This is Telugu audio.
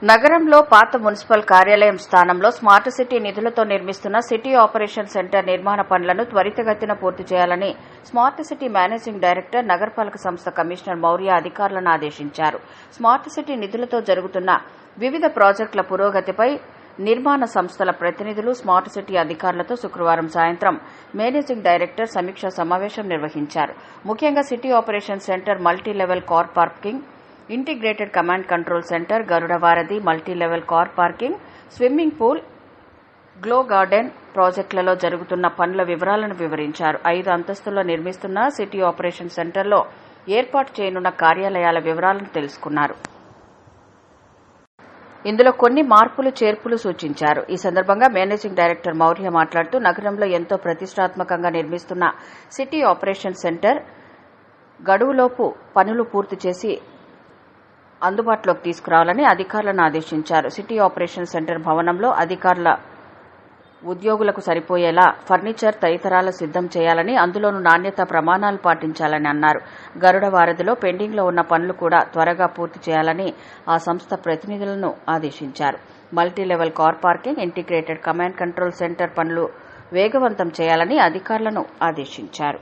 నగరంలో పాత మున్సిపల్ కార్యాలయం స్థానంలో స్మార్ట్ సిటీ నిధులతో నిర్మిస్తున్న సిటీ ఆపరేషన్ సెంటర్ నిర్మాణ పనులను త్వరితగతిన పూర్తి చేయాలని స్మార్ట్ సిటీ మేనేజింగ్ డైరెక్టర్ నగరపాలక సంస్థ కమిషనర్ మౌర్య అధికారులను ఆదేశించారు. స్మార్ట్ సిటీ నిధులతో జరుగుతున్న వివిధ ప్రాజెక్టుల పురోగతిపై నిర్మాణ సంస్థల ప్రతినిధులు స్మార్ట్ సిటీ అధికారులతో శుక్రవారం సాయంత్రం మేనేజింగ్ డైరెక్టర్ సమీక్షా సమావేశం నిర్వహించారు. ముఖ్యంగా city operation centre, multi level car parking, integrated command control centre, Garuda Varadhi, multi level car parking, swimming pool, glow garden ప్రాజెక్టులలో జరుగుతున్న పనుల వివరాలను వివరించారు. 5 అంతస్తుల్లో నిర్మిస్తున్న సిటీ ఆపరేషన్ సెంటర్లో ఏర్పాటు చేయనున్న కార్యాలయాల వివరాలను తెలుసుకున్నారు. ఇందులో కొన్ని మార్పులు, చేర్పులు సూచించారు. ఈ సందర్భంగా మేనేజింగ్ డైరెక్టర్ మౌర్య మాట్లాడుతూ, నగరంలో ఎంతో ప్రతిష్టాత్మకంగా నిర్మిస్తున్న సిటీ ఆపరేషన్ సెంటర్ గడువులోపు పనులు పూర్తి చేసి అందుబాటులోకి తీసుకురావాలని అధికారులను ఆదేశించారు. సిటీ ఆపరేషన్ సెంటర్ భవనంలో అధికారుల ఉద్యోగులకు సరిపోయేలా ఫర్నిచర్ తదితరాలు సిద్దం చేయాలని, అందులోనూ నాణ్యతా ప్రమాణాలు పాటించాలని అన్నారు. గరుడ వారధిలో పెండింగ్లో ఉన్న పనులు కూడా త్వరగా పూర్తి చేయాలని ఆ సంస్థ ప్రతినిధులను ఆదేశించారు. Multi level car parking, integrated command control centre పనులు వేగవంతం చేయాలని అధికారులను ఆదేశించారు.